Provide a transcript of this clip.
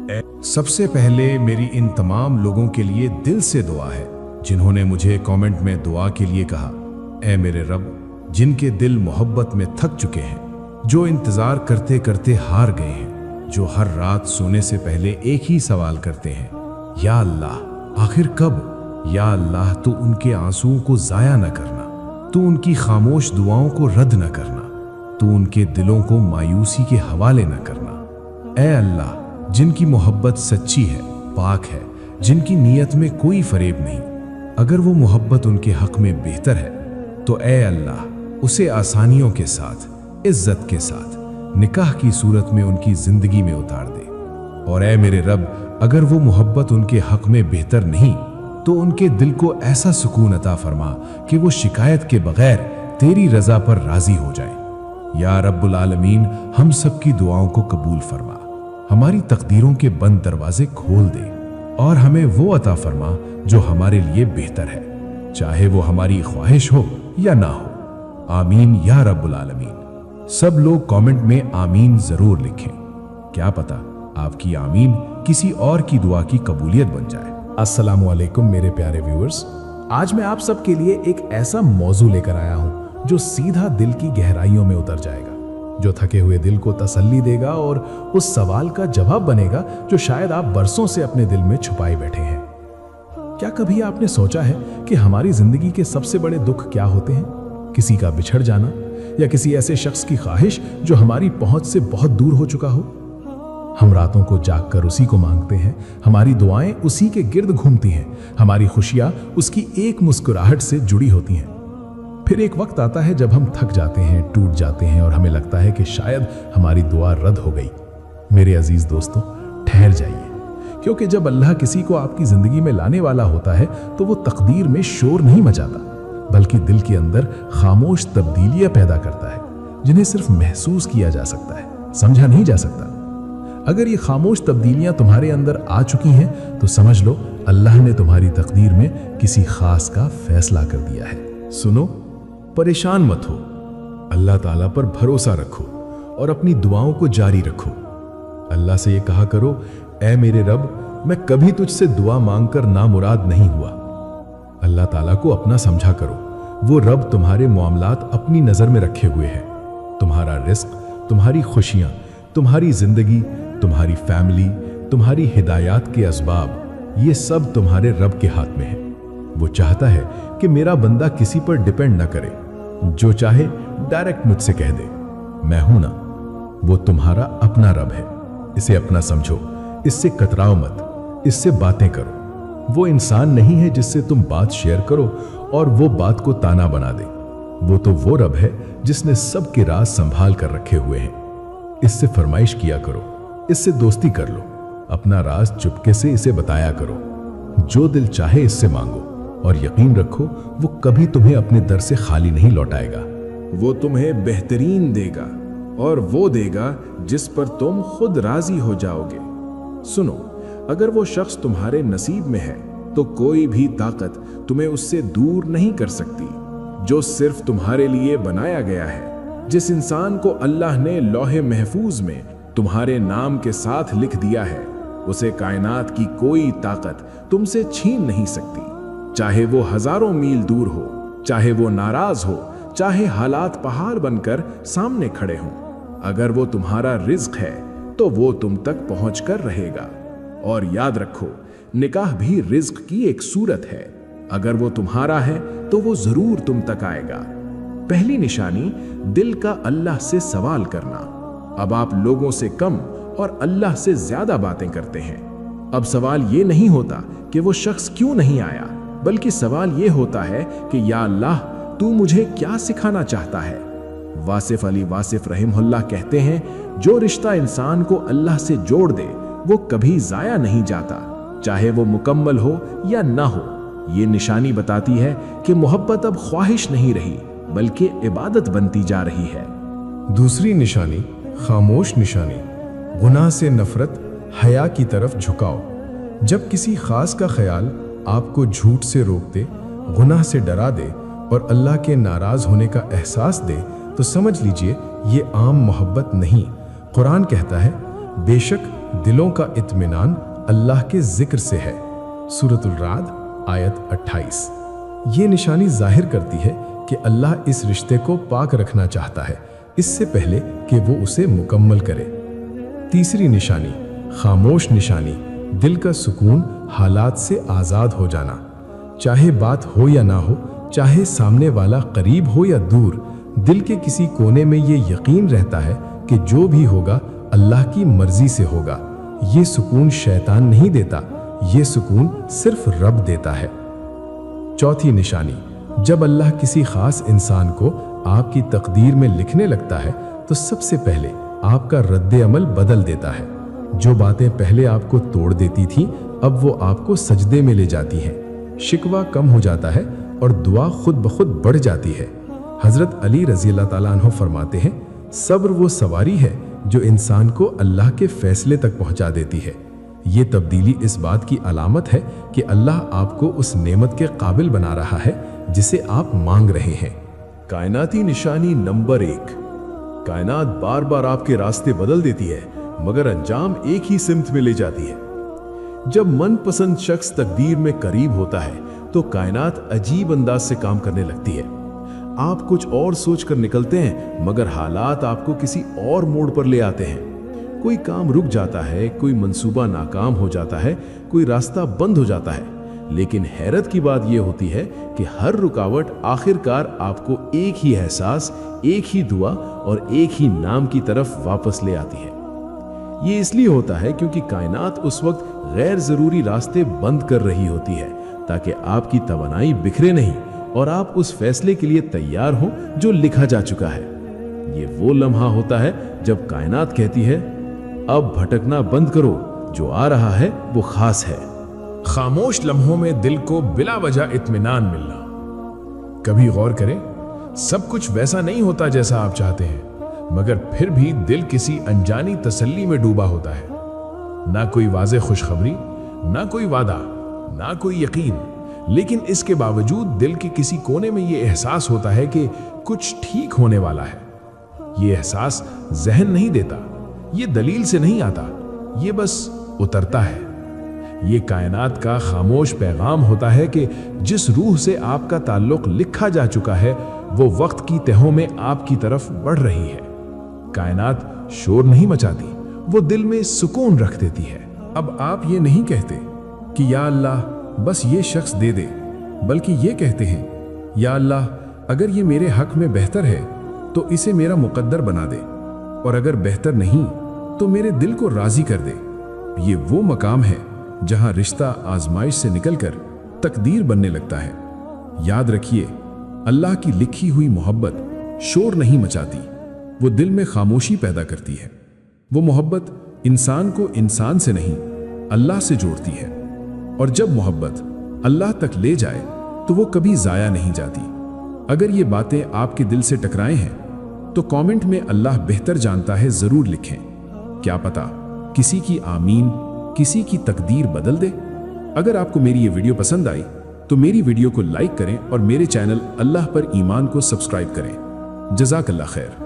सबसे पहले मेरी इन तमाम लोगों के लिए दिल से दुआ है जिन्होंने मुझे कमेंट में दुआ के लिए कहा। ऐ मेरे रब, जिनके दिल मोहब्बत में थक चुके हैं, जो इंतज़ार करते करते हार गए हैं, जो हर रात सोने से पहले एक ही सवाल करते हैं, या अल्लाह आखिर कब? या अल्लाह तू उनके आंसुओं को ज़ाया न करना, तू उनकी खामोश दुआओं को रद्द न करना, तू उनके दिलों को मायूसी के हवाले न करना। ऐ अल्लाह, जिनकी मोहब्बत सच्ची है, पाक है, जिनकी नीयत में कोई फरेब नहीं, अगर वो मोहब्बत उनके हक में बेहतर है तो ऐ अल्लाह उसे आसानियों के साथ, इज्जत के साथ निकाह की सूरत में उनकी जिंदगी में उतार दे। और ऐ मेरे रब, अगर वो मोहब्बत उनके हक में बेहतर नहीं तो उनके दिल को ऐसा सुकून अता फरमा कि वो शिकायत के बगैर तेरी रजा पर राजी हो जाए। या रब्बुल आलमीन, हम सब की दुआओं को कबूल फरमा, हमारी तकदीरों के बंद दरवाजे खोल दे और हमें वो अता फरमा जो हमारे लिए बेहतर है, चाहे वो हमारी ख्वाहिश हो या ना हो। आमीन या रब्बुल आलमीन। सब लोग कमेंट में आमीन जरूर लिखें। क्या पता आपकी आमीन किसी और की दुआ की कबूलियत बन जाए। अस्सलामुअलैकुम मेरे प्यारे व्यूअर्स, आज मैं आप सबके लिए एक ऐसा मौजू लेकर आया हूं जो सीधा दिल की गहराइयों में उतर जाएगा, जो थके हुए दिल को तसल्ली देगा और उस सवाल का जवाब बनेगा जो शायद आप बरसों से अपने दिल में छुपाए बैठे हैं। क्या कभी आपने सोचा है कि हमारी जिंदगी के सबसे बड़े दुख क्या होते हैं? किसी का बिछड़ जाना या किसी ऐसे शख्स की ख्वाहिश जो हमारी पहुंच से बहुत दूर हो चुका हो। हम रातों को जागकर उसी को मांगते हैं, हमारी दुआएं उसी के गिर्द घूमती हैं, हमारी खुशियां उसकी एक मुस्कुराहट से जुड़ी होती हैं। फिर एक वक्त आता है जब हम थक जाते हैं, टूट जाते हैं और हमें लगता है कि शायद हमारी दुआ रद्द हो गई। मेरे अजीज दोस्तों, ठहर जाइए, क्योंकि जब अल्लाह किसी को आपकी जिंदगी में लाने वाला होता है तो वो तकदीर में शोर नहीं मचाता, बल्कि दिल के अंदर खामोश तब्दीलियां पैदा करता है, जिन्हें सिर्फ महसूस किया जा सकता है, समझा नहीं जा सकता। अगर ये खामोश तब्दीलियां तुम्हारे अंदर आ चुकी हैं तो समझ लो अल्लाह ने तुम्हारी तकदीर में किसी खास का फैसला कर दिया है। सुनो, परेशान मत हो, अल्लाह ताला पर भरोसा रखो और अपनी दुआओं को जारी रखो। अल्लाह से ये कहा करो, ऐ मेरे रब, मैं कभी तुझसे दुआ मांगकर नामुराद नहीं हुआ। अल्लाह ताला को अपना समझा करो, वो रब तुम्हारे मामलात अपनी नजर में रखे हुए है। तुम्हारा रिस्क, तुम्हारी खुशियां, तुम्हारी जिंदगी, तुम्हारी फैमिली, तुम्हारी हिदायत के असबाब, ये सब तुम्हारे रब के हाथ में है। वो चाहता है कि मेरा बंदा किसी पर डिपेंड ना करे, जो चाहे डायरेक्ट मुझसे कह दे, मैं हूं ना। वो तुम्हारा अपना रब है, इसे अपना समझो, इससे कतराओ मत, इससे बातें करो। वो इंसान नहीं है जिससे तुम बात शेयर करो और वो बात को ताना बना दे। वो तो वो रब है जिसने सबके राज संभाल कर रखे हुए हैं। इससे फरमाइश किया करो, इससे दोस्ती कर लो, अपना राज चुपके से इसे बताया करो। जो दिल चाहे इससे मांगो और यकीन रखो वो कभी तुम्हें अपने दर से खाली नहीं लौटाएगा। वो तुम्हें बेहतरीन देगा और वो देगा जिस पर तुम खुद राजी हो जाओगे। सुनो, अगर वो शख्स तुम्हारे नसीब में है तो कोई भी ताकत तुम्हें उससे दूर नहीं कर सकती। जो सिर्फ तुम्हारे लिए बनाया गया है, जिस इंसान को अल्लाह ने लौहे महफूज में तुम्हारे नाम के साथ लिख दिया है, उसे कायनात की कोई ताकत तुमसे छीन नहीं सकती। चाहे वो हजारों मील दूर हो, चाहे वो नाराज हो, चाहे हालात पहाड़ बनकर सामने खड़े हों, अगर वो तुम्हारा रिज्क है तो वो तुम तक पहुंच कर रहेगा। और याद रखो, निकाह भी रिज्क की एक सूरत है। अगर वो तुम्हारा है तो वो जरूर तुम तक आएगा। पहली निशानी, दिल का अल्लाह से सवाल करना। अब आप लोगों से कम और अल्लाह से ज्यादा बातें करते हैं। अब सवाल ये नहीं होता कि वो शख्स क्यों नहीं आया, बल्कि सवाल ये होता है कि या अल्लाह, तू मुझे क्या सिखाना चाहता है। वासिफ अली वासिफ रहमहुल्लाह कहते हैं, जो रिश्ता इंसान को अल्लाह से जोड़ दे वो कभी जाया नहीं जाता, चाहे वो मुकम्मल हो या ना हो। ये निशानी बताती है कि मोहब्बत अब ख्वाहिश नहीं रही बल्कि इबादत बनती जा रही है। दूसरी निशानी, खामोश निशानी, गुनाह से नफरत, हया की तरफ झुकाओ। जब किसी खास का ख्याल आपको झूठ से रोक दे, गुनाह से डरा दे और अल्लाह के नाराज होने का एहसास दे, तो समझ लीजिए ये आम मोहब्बत नहीं। कुरान कहता है, बेशक दिलों का इत्मीनान अल्लाह के जिक्र से है। सूरतुल राद आयत 28। ये निशानी जाहिर करती है कि अल्लाह इस रिश्ते को पाक रखना चाहता है इससे पहले कि वो उसे मुकम्मल करे। तीसरी निशानी, खामोश निशानी, दिल का सुकून हालात से आज़ाद हो जाना। चाहे बात हो या ना हो, चाहे सामने वाला करीब हो या दूर, दिल के किसी कोने में ये यकीन रहता है कि जो भी होगा अल्लाह की मर्जी से होगा। ये सुकून शैतान नहीं देता, ये सुकून सिर्फ रब देता है। चौथी निशानी, जब अल्लाह किसी खास इंसान को आपकी तकदीर में लिखने लगता है तो सबसे पहले आपका रद्द अमल बदल देता है। जो बातें पहले आपको तोड़ देती थीं, अब वो आपको सजदे में ले जाती हैं। शिकवा कम हो जाता है और दुआ खुद ब खुद बढ़ जाती है। हजरत अली रज़ी अल्लाह ताला अन्हु फरमाते हैं, सब्र वो सवारी है जो इंसान को अल्लाह के फैसले तक पहुंचा देती है। ये तब्दीली इस बात की अलामत है कि अल्लाह आपको उस नेमत के काबिल बना रहा है जिसे आप मांग रहे हैं। कायनाती निशानी नंबर 1, कायनात बार बार आपके रास्ते बदल देती है मगर अंजाम एक ही सिमत में ले जाती है। जब मनपसंद शख्स तकदीर में करीब होता है तो कायनात अजीब अंदाज से काम करने लगती है। आप कुछ और सोच कर निकलते हैं मगर हालात आपको किसी और मोड़ पर ले आते हैं। कोई काम रुक जाता है, कोई मंसूबा नाकाम हो जाता है, कोई रास्ता बंद हो जाता है। लेकिन हैरत की बात यह होती है कि हर रुकावट आखिरकार आपको एक ही एहसास, एक ही दुआ और एक ही नाम की तरफ वापस ले आती है। ये इसलिए होता है क्योंकि कायनात उस वक्त गैर जरूरी रास्ते बंद कर रही होती है ताकि आपकी तवानाई बिखरे नहीं और आप उस फैसले के लिए तैयार हो जो लिखा जा चुका है। ये वो लम्हा होता है जब कायनात कहती है, अब भटकना बंद करो, जो आ रहा है वो खास है। खामोश लम्हों में दिल को बिला वजह इत्मीनान मिलना। कभी गौर करें, सब कुछ वैसा नहीं होता जैसा आप चाहते हैं, मगर फिर भी दिल किसी अनजानी तसल्ली में डूबा होता है। ना कोई वाज़ेह खुशखबरी, ना कोई वादा, ना कोई यकीन, लेकिन इसके बावजूद दिल के किसी कोने में ये एहसास होता है कि कुछ ठीक होने वाला है। ये एहसास जहन नहीं देता, ये दलील से नहीं आता, ये बस उतरता है। ये कायनात का खामोश पैगाम होता है कि जिस रूह से आपका ताल्लुक लिखा जा चुका है वो वक्त की तहों में आपकी तरफ बढ़ रही है। कायनात शोर नहीं मचाती, वो दिल में सुकून रख देती है। अब आप ये नहीं कहते कि या अल्लाह बस ये शख्स दे दे, बल्कि ये कहते हैं, या अल्लाह अगर ये मेरे हक में बेहतर है तो इसे मेरा मुकद्दर बना दे, और अगर बेहतर नहीं तो मेरे दिल को राजी कर दे। ये वो मकाम है जहां रिश्ता आजमाइश से निकलकर तकदीर बनने लगता है। याद रखिए, अल्लाह की लिखी हुई मोहब्बत शोर नहीं मचाती, वो दिल में खामोशी पैदा करती है। वो मोहब्बत इंसान को इंसान से नहीं, अल्लाह से जोड़ती है, और जब मोहब्बत अल्लाह तक ले जाए तो वो कभी जाया नहीं जाती। अगर ये बातें आपके दिल से टकराए हैं तो कमेंट में अल्लाह बेहतर जानता है जरूर लिखें। क्या पता किसी की आमीन किसी की तकदीर बदल दे। अगर आपको मेरी ये वीडियो पसंद आई तो मेरी वीडियो को लाइक करें और मेरे चैनल अल्लाह पर ईमान को सब्सक्राइब करें। जज़ाकल्लाह खैर।